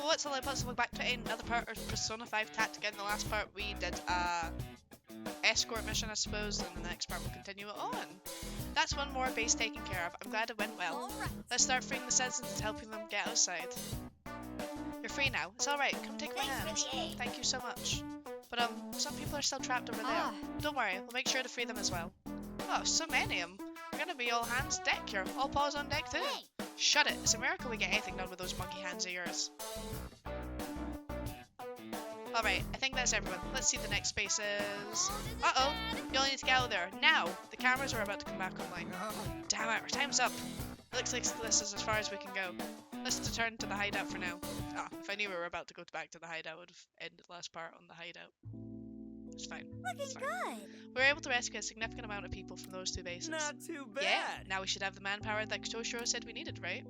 what's all about? So back to another part of Persona 5 Tactica. In the last part we did escort mission, I suppose, and the next part we'll continue it on. That's one more base taken care of. I'm glad it went well. Let's start freeing the citizens and helping them get outside. You're free now. It's alright. Come take my hand. Thank you so much. But some people are still trapped over there. Don't worry, we'll make sure to free them as well. Oh, so many of them. We're gonna be all hands deck here. All paws on deck too. Shut it. It's a miracle we get anything done with those monkey hands of yours. Alright, I think that's everyone. Let's see the next spaces. Uh-oh, you all need to get out there. Now! The cameras are about to come back online. Damn it, our time's up. It looks like this is as far as we can go. Let's return to the hideout for now. Ah, if I knew we were about to go back to the hideout, I would have ended the last part on the hideout. It's fine. It's fine. Good. We were able to rescue a significant amount of people from those two bases. Not too bad. Yeah, now we should have the manpower that Toshiro said we needed, right?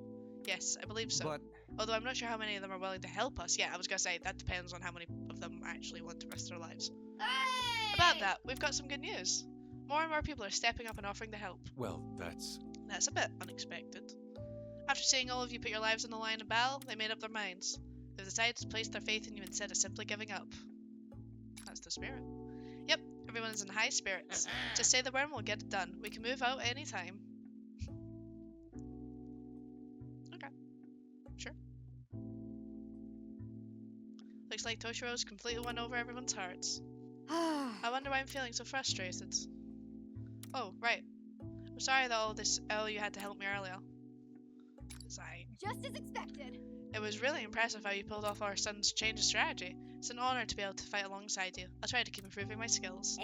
Yes, I believe so. But although I'm not sure how many of them are willing to help us. Yeah, I was gonna say, that depends on how many of them actually want to risk their lives. Hey! About that, we've got some good news. More and more people are stepping up and offering to help. well, that's That's a bit unexpected. After seeing all of you put your lives on the line in battle, they made up their minds. They've decided to place their faith in you instead of simply giving up. That's the spirit. Yep, everyone is in high spirits. Just say the word and we'll get it done. We can move out anytime. Okay. Sure. Looks like Toshiro's completely won over everyone's hearts. I wonder why I'm feeling so frustrated. Oh, right. I'm sorry that all you had to help me earlier. Just as expected. It was really impressive how you pulled off our son's change of strategy. It's an honor to be able to fight alongside you. I'll try to keep improving my skills.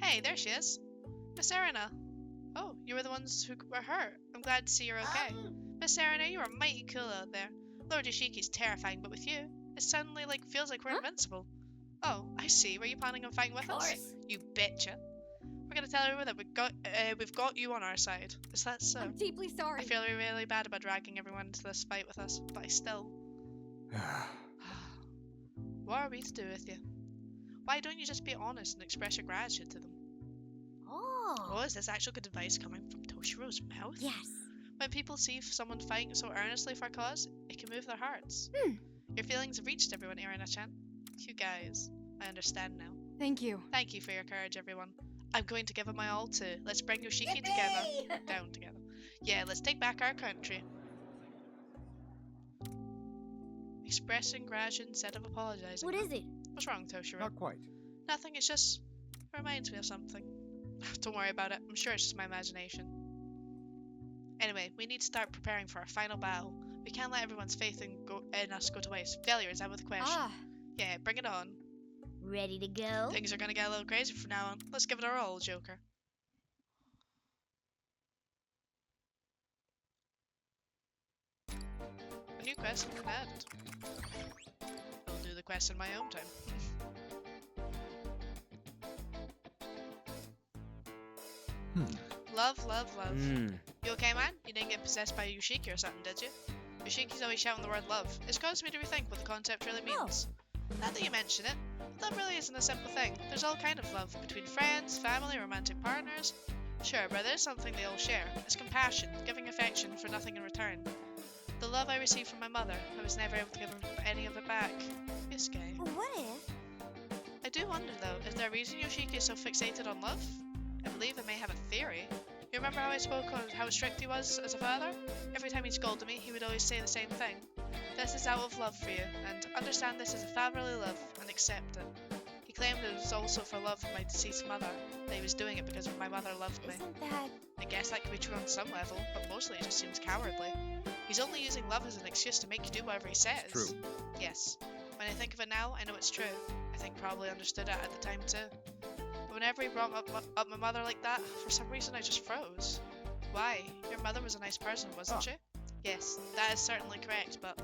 Hey, there she is. Miss Erina. Oh, you were the ones who were hurt. I'm glad to see you're okay. Miss Erina, you are mighty cool out there. Lord Yoshiki's terrifying, but with you, it suddenly feels like we're invincible. Oh, I see. Were you planning on fighting with us? You betcha. We're gonna tell everyone that we've got you on our side. Is that so? I'm deeply sorry. I feel really bad about dragging everyone into this fight with us, but I still... What are we to do with you? Why don't you just be honest and express your gratitude to them? Oh, is this actual good advice coming from Toshiro's mouth? Yes. When people see someone fighting so earnestly for a cause, it can move their hearts. Your feelings have reached everyone, Irina-chan. You guys, I understand now. Thank you. Thank you for your courage, everyone. I'm going to give it my all too. Let's bring Yoshiki together. Down together. Yeah, let's take back our country. Expressing gratitude instead of apologizing. What is it? What's wrong, Toshiro? not quite. Nothing, it's just... It reminds me of something. Don't worry about it. I'm sure it's just my imagination. Anyway, we need to start preparing for our final battle. We can't let everyone's faith in us go to waste. Failure is out of the question. Yeah, bring it on. Ready to go? Things are gonna get a little crazy from now on. Let's give it our all, Joker. A new quest can add. I'll do the quest in my own time. Love, love, love. You okay, man? You didn't get possessed by Yusuke or something, did you? Yushiki's always shouting the word love. It's caused me to rethink what the concept really means. Now that you mention it, love really isn't a simple thing. There's all kind of love, between friends, family, romantic partners. Sure, but there's something they all share. It's compassion, giving affection for nothing in return. The love I received from my mother, I was never able to give any of it back. Yusuke. What if? I do wonder though, is there a reason Yoshiki is so fixated on love? I believe I may have a theory. You remember how I spoke on how strict he was as a father? Every time he scolded me, he would always say the same thing. This is out of love for you, and understand this as a fatherly love, and accept it. He claimed it was also for love for my deceased mother, that he was doing it because my mother loved me. Isn't that... I guess that could be true on some level, but mostly it just seems cowardly. He's only using love as an excuse to make you do whatever he says. True. Yes. When I think of it now, I know it's true. I think probably understood it at the time too. But whenever he brought up my mother like that, for some reason I just froze. Why? Your mother was a nice person, wasn't she? Yes, that is certainly correct, but...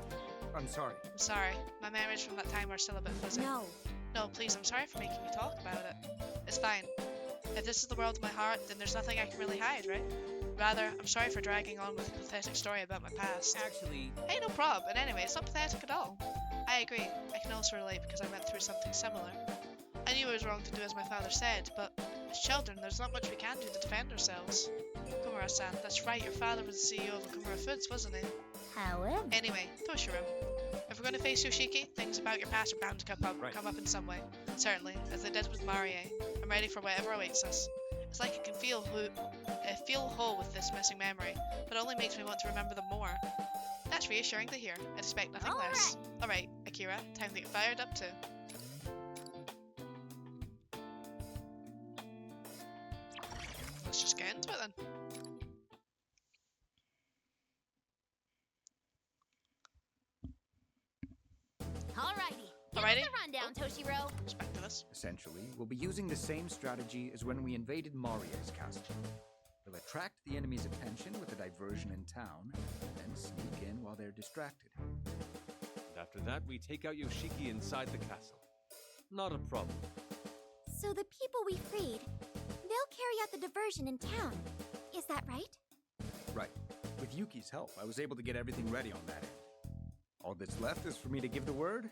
I'm sorry. I'm sorry. My memories from that time are still a bit fuzzy. No. No, please, I'm sorry for making you talk about it. It's fine. If this is the world of my heart, then there's nothing I can really hide, right? Rather, I'm sorry for dragging on with a pathetic story about my past. Actually... Hey, no prob, and anyway, it's not pathetic at all. I agree. I can also relate because I went through something similar. I knew it was wrong to do as my father said, but as children, there's not much we can do to defend ourselves. Kumura-san, that's right, your father was the CEO of Kumura Foods, wasn't he? However... Anyway, Toshiro, If we're going to face Yusuke, things about your past are bound to come up in some way. Certainly, as they did with Marie. I'm ready for whatever awaits us. It's like I can feel whole with this missing memory, but it only makes me want to remember them more. That's reassuring to hear. I'd expect nothing less. Alright, Akira, time to get fired up too. Let's just get into it then. Alrighty. Give Alrighty. us a rundown, Toshiro. Respect to this. Essentially, we'll be using the same strategy as when we invaded Marie's castle. We'll attract the enemy's attention with a diversion in town, then sneak in while they're distracted. And after that, we take out Yoshiki inside the castle. Not a problem. So the people we freed, they'll carry out the diversion in town. Is that right? Right. With Yuki's help, I was able to get everything ready on that end. All that's left is for me to give the word,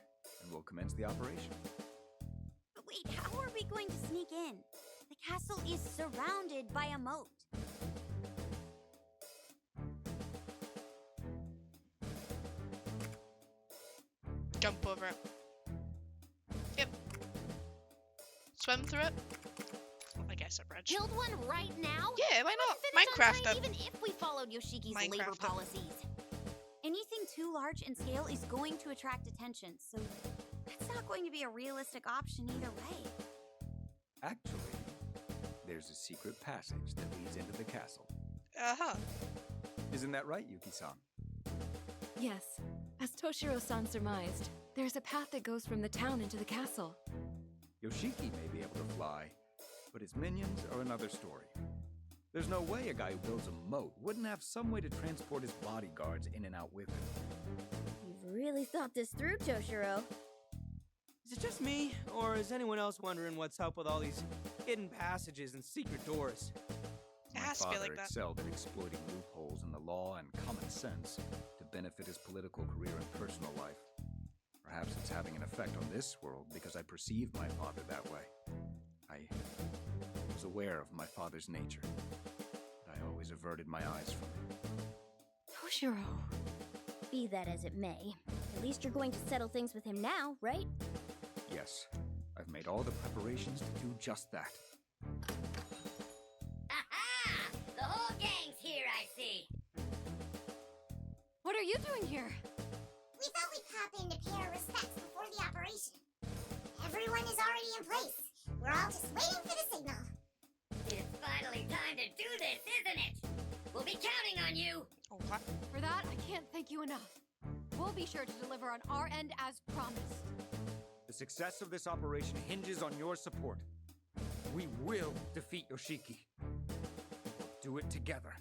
and we'll commence the operation. But wait, how are we going to sneak in? The castle is surrounded by a moat. Jump over it. Yep. Swim through it. I guess a bridge. Build one right now? Yeah, why not? Finish on Minecraft time, it. even if we followed Yoshiki's labor Minecraft it. policies. Anything too large in scale is going to attract attention, so that's not going to be a realistic option either way. Actually, there's a secret passage that leads into the castle. Uh-huh. Isn't that right, Yuki-san? Yes. As Toshiro-san surmised, there's a path that goes from the town into the castle. Yoshiki may be able to fly, but his minions are another story. There's no way a guy who builds a moat wouldn't have some way to transport his bodyguards in and out with him. You've really thought this through, Toshiro. Is it just me, or is anyone else wondering what's up with all these hidden passages and secret doors? It My has to be father like that. excelled at exploiting loopholes in the law and common sense to benefit his political career and personal life. Perhaps it's having an effect on this world because I perceive my father that way. I was aware of my father's nature, but I always averted my eyes from it. Toshiro. Be that as it may, at least you're going to settle things with him now, right? Yes, I've made all the preparations to do just that. Aha! The whole gang's here, I see. What are you doing here? We thought we'd pop in to pay our respects before the operation. Everyone is already in place. We're all just waiting for the signal. It's finally time to do this, isn't it? We'll be counting on you. Oh, what? For that, I can't thank you enough. We'll be sure to deliver on our end as promised. The success of this operation hinges on your support. We will defeat Yoshiki. We'll do it together.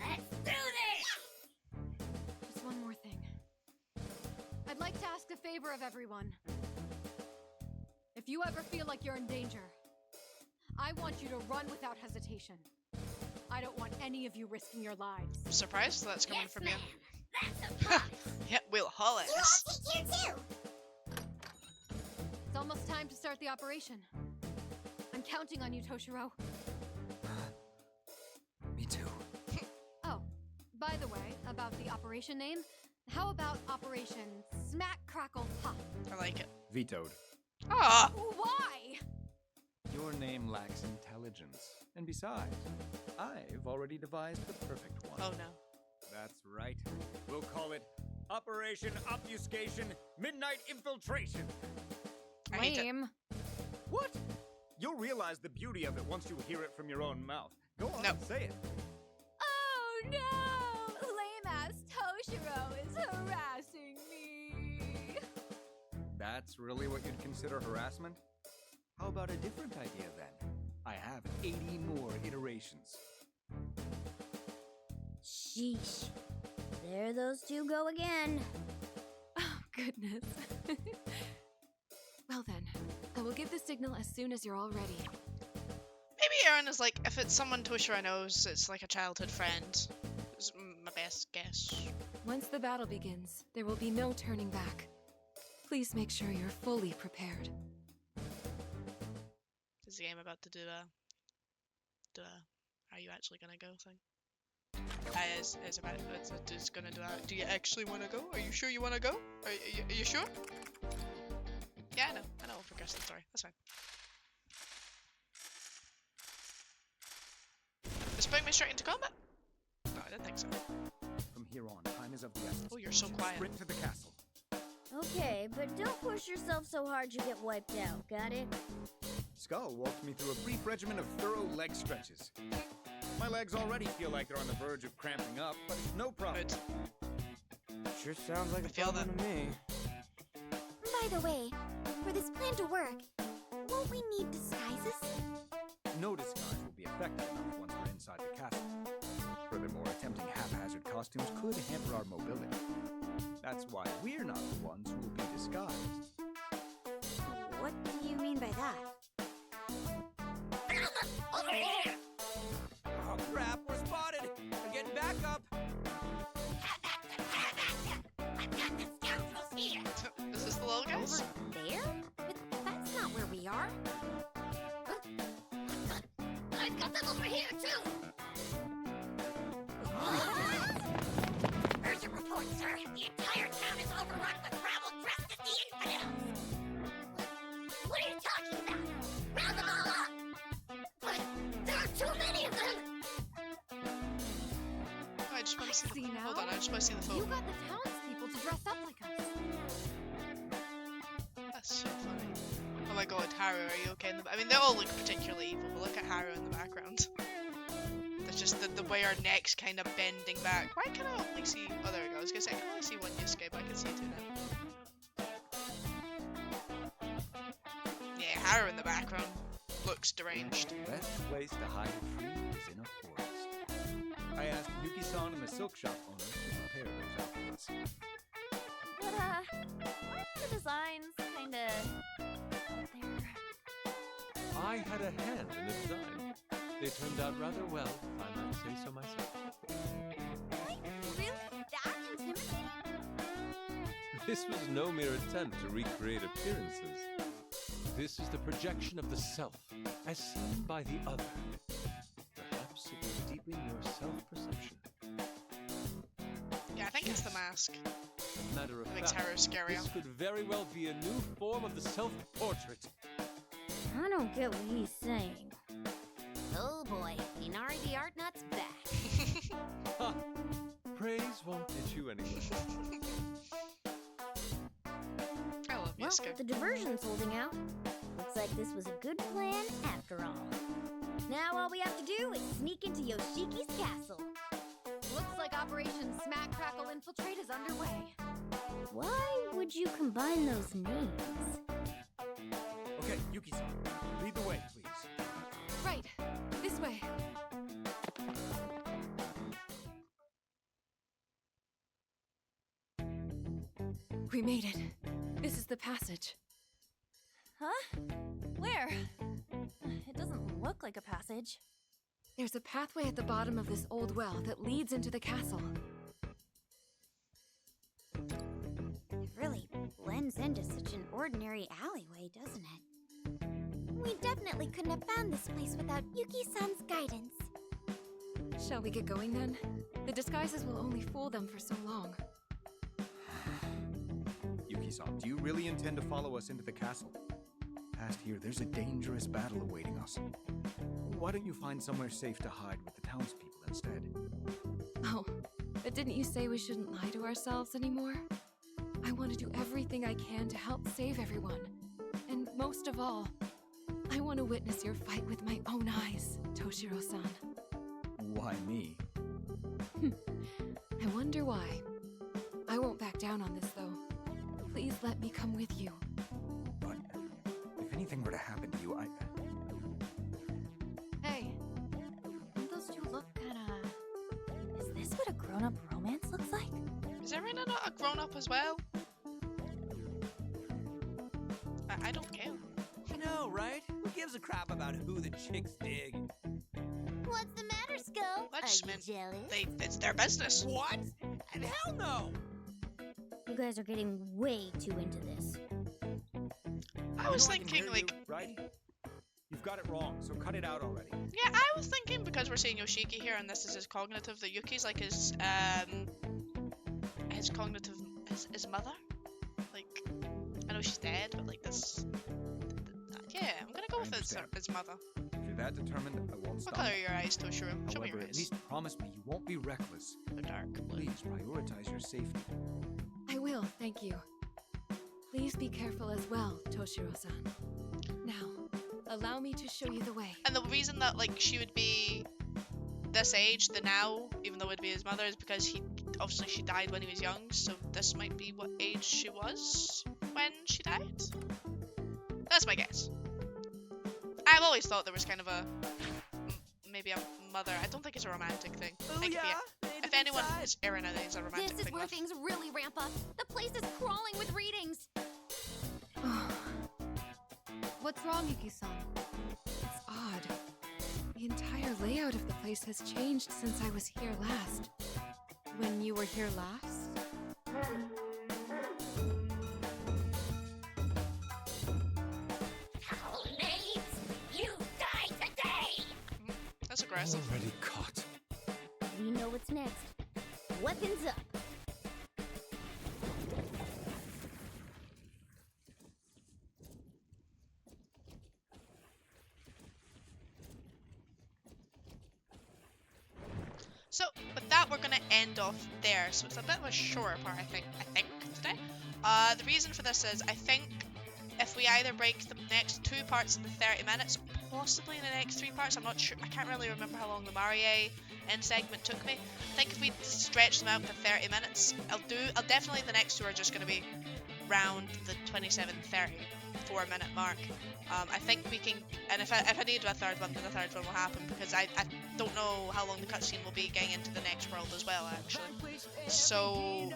Let's do this! Just one more thing. I'd like to ask a favor of everyone. If you ever feel like you're in danger, I want you to run without hesitation. I don't want any of you risking your lives. I'm surprised that's coming Yes, from ma'am. you. That's a promise. Yep, we'll haul it. You all take care too. It's almost time to start the operation. I'm counting on you, Toshiro. Me too. Oh, by the way, about the operation name, how about Operation Smack Crackle Pop? I like it. Vetoed. Ah, Why? Your name lacks intelligence. And besides, I've already devised the perfect one. oh no. That's right. We'll call it Operation Obfuscation Midnight Infiltration. I hate it. Lame. What? You'll realize the beauty of it once you hear it from your own mouth. Go on, No. say it. Oh no! Lame-ass Toshiro is harassing me. That's really what you'd consider harassment? How about a different idea then? I have 80 more iterations. Sheesh. There those two go again. Oh, goodness. Well then, I will give the signal as soon as you're all ready. Maybe Aaron is like, if it's someone Toshiro knows, it's like a childhood friend. Is my best guess. Once the battle begins, there will be no turning back. Please make sure you're fully prepared. Is the game about to do a are you actually gonna go thing? It's gonna do that. Do you actually want to go? Are you sure you want to go? Are you sure? Yeah, I know. We'll progress the story. That's fine. Does it bring me straight into combat? No, I didn't think so. From here on, time is of the essence. Oh, you're so quiet. Sprint to the castle. Okay, but don't push yourself so hard you get wiped out, got it? Skull walked me through a brief regimen of thorough leg stretches. My legs already feel like they're on the verge of cramping up, but it's no problem. Good. Sure sounds like I a feel problem to me. By the way, for this plan to work, won't we need disguises? No disguise will be effective enough once we're inside the castle. Furthermore, attempting haphazard costumes could hamper our mobility. That's why we're not the ones who will be disguised. What do you mean by that? Over here! Oh crap, we're spotted! I'm getting back up! I've got the scoundrels here! Is this the little guys? Over there? But that's not where we are. I've got them over here, too! Urgent report, sir. The entire town is overrun with rabble dressed as the infidels! What are you talking about? Round them all up! But there are too many of them! Oh, I just want to see. See now? Hold on, I just want to see the You photo. got the townspeople to dress up like us. That's so funny. Oh my god, Haru, are you okay? I mean, they all look particularly evil, but look at Haru in the background. There's just the way our neck's kind of bending back. Why can I only see... Oh, there we go. I was going to say, I can only see one Yusuke, but I can see two now. Yeah, Haru in the background looks deranged. The best place to hide a tree is in a forest. I asked Yuki-san and the silk shop owner to prepare those outfits. But, aren't the designs kinda out there? I had a hand in the design. They turned out rather well, if I might say so myself. Really? That intimidating? This was no mere attempt to recreate appearances. This is the projection of the self, as seen by the other. Perhaps it will deepen your self-perception. Yeah, I think it's the mask. As a matter of It makes fact, Haru scarier. this could very well be a new form of the self-portrait. I don't get what he's saying. Oh boy, Inari the Art Nut's back. Ha! Praise won't get you anywhere. I love Well, Yusuke. the diversion's holding out. Looks like this was a good plan after all. Now all we have to do is sneak into Yoshiki's castle. Looks like Operation Smack Crackle Infiltrate is underway. Why would you combine those names? Okay, Yuki-san, lead the way, please. Right, this way. We made it. This is the passage. Huh? Where? It doesn't look like a passage. There's a pathway at the bottom of this old well that leads into the castle. It really blends into such an ordinary alleyway, doesn't it? We definitely couldn't have found this place without Yuki-san's guidance. Shall we get going then? The disguises will only fool them for so long. Yuki-san, do you really intend to follow us into the castle? Past here, there's a dangerous battle awaiting us. Why don't you find somewhere safe to hide with the townspeople instead? Oh, but didn't you say we shouldn't lie to ourselves anymore? I want to do everything I can to help save everyone. And most of all, I want to witness your fight with my own eyes, Toshiro-san. Why me? I wonder why. I won't back down on this, though. Please let me come with you. But if anything were to happen to you, Hey, Don't those two look kinda... Is this what a grown-up romance looks like? Is Irina not a grown-up as well? I don't care. I know, right? Who gives a crap about who the chicks dig? What's the matter, Skull? I just meant jealous? it's their business. What? And hell no! You guys are getting way too into this. I was I can thinking, hear like, you, right? You've got it wrong, so cut it out already. Yeah, I was thinking because we're seeing Yoshiki here and this is his cognitive, that Yuki's like his cognitive, his mother. Like, I know she's dead, but like this. Yeah, I'm gonna go with his mother. If you're that determined, I won't What stop. color are your eyes, Toshiro? Show me However, your at eyes. least promise me you won't be reckless. They're dark blue. Please prioritize your safety. I will, thank you. Please be careful as well, Toshiro-san. Now, allow me to show you the way. And the reason that like she would be this age, the now, even though it would be his mother, is because obviously she died when he was young, so this might be what age she was when she died. That's my guess. I've always thought there was kind of maybe a mother. I don't think it's a romantic thing. I think if anyone is Erin, I think it's a romantic This is thing. where with. things really ramp up. The place is crawling with readings. What's wrong, Yuki-san? It's odd. The entire layout of the place has changed since I was here last. When you were here last? Names, you die today! That's aggressive. Already caught. We know what's next. Weapons up. So with that, we're gonna end off there. So it's a bit of a shorter part, I think today. The reason for this is I think if we either break the next 2 parts into 30 minutes, possibly in the next 3 parts, I'm not sure. I can't really remember how long the Marie end segment took me. I think if we stretch them out to 30 minutes, I'll definitely, the next 2 are just gonna be round the 27, 30, 4-minute mark. I think we can, and if I need a third one, then the third one will happen, because I don't know how long the cutscene will be getting into the next world as well, actually. So,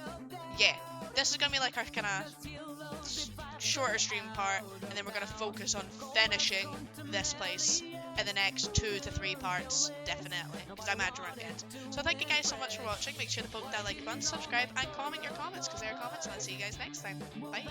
yeah, this is gonna be like our kind of shorter stream part, and then we're gonna focus on finishing this place in the next 2 to 3 parts, definitely, because I imagine we're at the end. So thank you guys so much for watching. Make sure to poke that like button, subscribe, and comment your comments, because they are comments, and I'll see you guys next time. Bye!